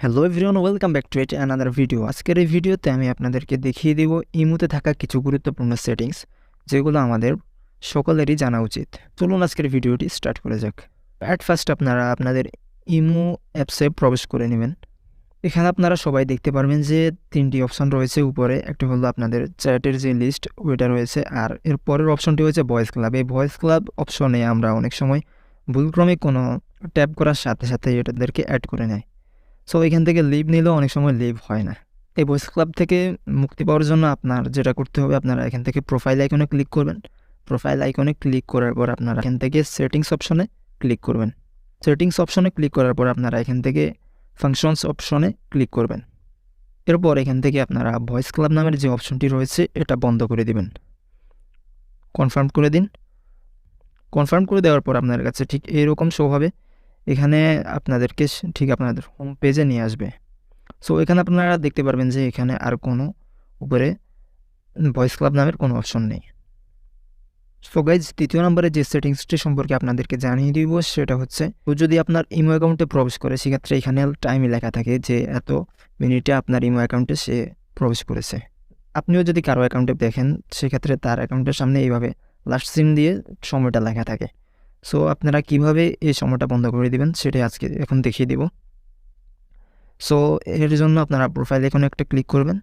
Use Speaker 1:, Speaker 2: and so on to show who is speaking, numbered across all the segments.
Speaker 1: Hello everyone, welcome back to it another video. আজকের এই ভিডিওতে আমি আপনাদেরকে দেখিয়ে দিব ইমোতে থাকা কিছু গুরুত্বপূর্ণ সেটিংস, যেগুলো আমাদের সকলেরই জানা উচিত। চলুন আজকের ভিডিওটি স্টার্ট করে যাক। অ্যাট ফার্স্ট আপনারা আপনাদের ইমো অ্যাপসে প্রবেশ করে নেবেন। এখানে আপনারা সবাই দেখতে পারবেন যে তিনটি অপশন রয়েছে উপরে। একটা হলো আপনাদের চ্যাটের যে লিস্ট ওইটা রয়েছে, আর এর পরের অপশনটি হচ্ছে ভয়েস ক্লাব। এই ভয়েস ক্লাব অপশনে আমরা অনেক সময় ভুলক্রমে কোনো ট্যাপ করার সাথে সাথে এটাদেরকে অ্যাড করে নেয়। সো এখান থেকে লিভ নিলেও অনেক সময় লিভ হয় না। এই ভয়েস ক্লাব থেকে মুক্তি পাওয়ার জন্য আপনার যেটা করতে হবে, আপনারা এখান থেকে প্রোফাইল আইকনে ক্লিক করবেন। প্রোফাইল আইকনে ক্লিক করার পর আপনারা এখান থেকে সেটিংস অপশনে ক্লিক করবেন। সেটিংস অপশনে ক্লিক করার পর আপনারা এখান থেকে ফাংশনস অপশনে ক্লিক করবেন। এরপর এখান থেকে আপনারা ভয়েস ক্লাব নামের যে অপশনটি রয়েছে এটা বন্ধ করে দিবেন। কনফার্ম করে দিন। কনফার্ম করে দেওয়ার পর আপনার কাছে ঠিক এরকম শো হবে। এখানে আপনাদেরকে ঠিক আপনাদের হোম পেজে নিয়ে আসবে। সো এখানে আপনারা দেখতে পারবেন যে এখানে আর কোনো উপরে ভয়েস ক্লাব নামের কোনো অপশন নেই। সো গাইজ, তৃতীয় নম্বরে যে সেটিংসটি সম্পর্কে আপনাদেরকে জানিয়ে দিব সেটা হচ্ছে, তো যদি আপনার ইমো অ্যাকাউন্টে প্রবেশ করে সেক্ষেত্রে এখানে টাইমে লেখা থাকে যে এত মিনিটে আপনার ইমো অ্যাকাউন্টে সে প্রবেশ করেছে। আপনিও যদি কারো অ্যাকাউন্টে দেখেন সেক্ষেত্রে তার অ্যাকাউন্টের সামনে এইভাবে লাস্ট সিন দিয়ে সময়টা লেখা থাকে। সো আপনারা কিভাবে এই সময়টা বন্ধ করে দিবেন সেটাই আজকে এখন দেখিয়ে দিব। সো এর জন্য আপনারা প্রোফাইল আইকনে একটা ক্লিক করবেন।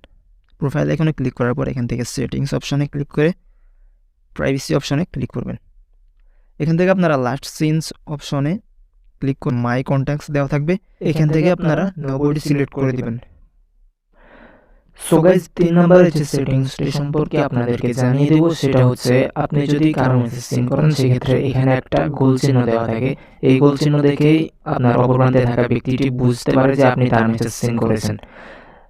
Speaker 1: প্রোফাইল আইকনে ক্লিক করার পর এখান থেকে সেটিংস অপশনে ক্লিক করে প্রাইভেসি অপশনে ক্লিক করবেন। এখান থেকে আপনারা লাস্ট সিনস অপশনে ক্লিক করে মাই কন্ট্যাক্টস দেওয়া থাকবে, এখান থেকে আপনারা নোবডি সিলেক্ট করে দিবেন।
Speaker 2: সো গাইজ, 3 নম্বরের যে সেটিংসটি সম্পর্কে আপনাদেরকে জানিয়ে দেব সেটা হচ্ছে, আপনি যদি কারো মেসেজ সিন করেন সেক্ষেত্রে এখানে একটা গোল চিহ্ন দেওয়া থাকে। এই গোল চিহ্ন দেখেই আপনার অপর প্রান্তে থাকা ব্যক্তিটি বুঝতে পারে যে আপনি তার মেসেজ সিন করেছেন।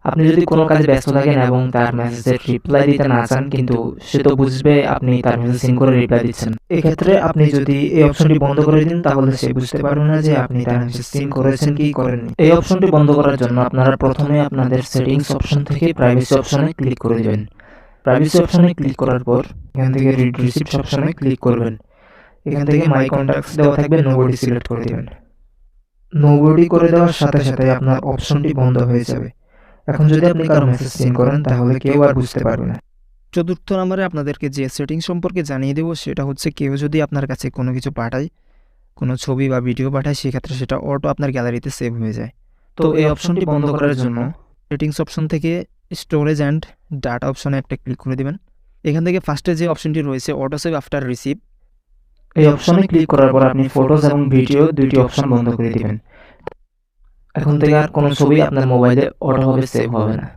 Speaker 2: আপনি যদি কোনো কাজে ব্যস্ত থাকেন এবং তার মেসেজের রিপ্লাই দিতে না চান, কিন্তু সে তো বুঝবে আপনি তার মেসেজ সিন করে রিপ্লাই দিচ্ছেন। এক্ষেত্রে আপনি যদি এই অপশনটি বন্ধ করে দিন তাহলে সে বুঝতে পারবে না যে আপনি তার মেসেজ সিন করেছেন কি করেননি। এই অপশনটি বন্ধ করার জন্য আপনারা প্রথমে আপনাদের সেটিংস অপশন থেকে প্রাইভেসি অপশনে ক্লিক করে দিবেন। প্রাইভেসি অপশনে ক্লিক করার পর এখান থেকে রিড রিসিপ্ট অপশনে ক্লিক করবেন। এখান থেকে মাই কন্ট্যাক্টস দেওয়া থাকবে, নোবডি সিলেক্ট করে দিবেন। নোবডি করে দেওয়ার সাথে সাথে আপনার অপশনটি বন্ধ হয়ে যাবে। এখন যদি আপনি কারো মেসেজ সিন করেন তাহলে কেউ আর বুঝতে পারবে না।
Speaker 1: চতুর্থ নম্বরে আপনাদেরকে যে সেটিংস সম্পর্কে জানিয়ে দেবো সেটা হচ্ছে, কেউ যদি আপনার কাছে কোনো কিছু পাঠায়, কোনো ছবি বা ভিডিও পাঠায়, সেক্ষেত্রে সেটা অটো আপনার গ্যালারিতে সেভ হয়ে যায়। তো এই অপশনটি বন্ধ করার জন্য সেটিংস অপশন থেকে স্টোরেজ অ্যান্ড ডাটা অপশনে একটা ক্লিক করে দেবেন। এখান থেকে ফার্স্টে যে অপশনটি রয়েছে অটো সেভ আফটার রিসিভ,
Speaker 2: এই অপশনে ক্লিক করার পর আপনি ফটোস এবং ভিডিও দুইটি অপশন বন্ধ করে দিবেন। এখন থেকে আর কোনো ছবি আপনার মোবাইলে অটোভাবে সেভ হবে না।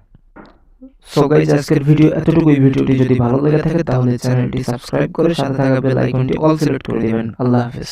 Speaker 2: সো গাইজ, আজকের ভিডিও এতটুকুই। ভিডিওটি যদি ভালো লেগে থাকে তাহলে চ্যানেলটি সাবস্ক্রাইব করে সাথে থাকা বেল আইকনটি অল সিলেক্ট করে দিবেন। আল্লাহ হাফেজ।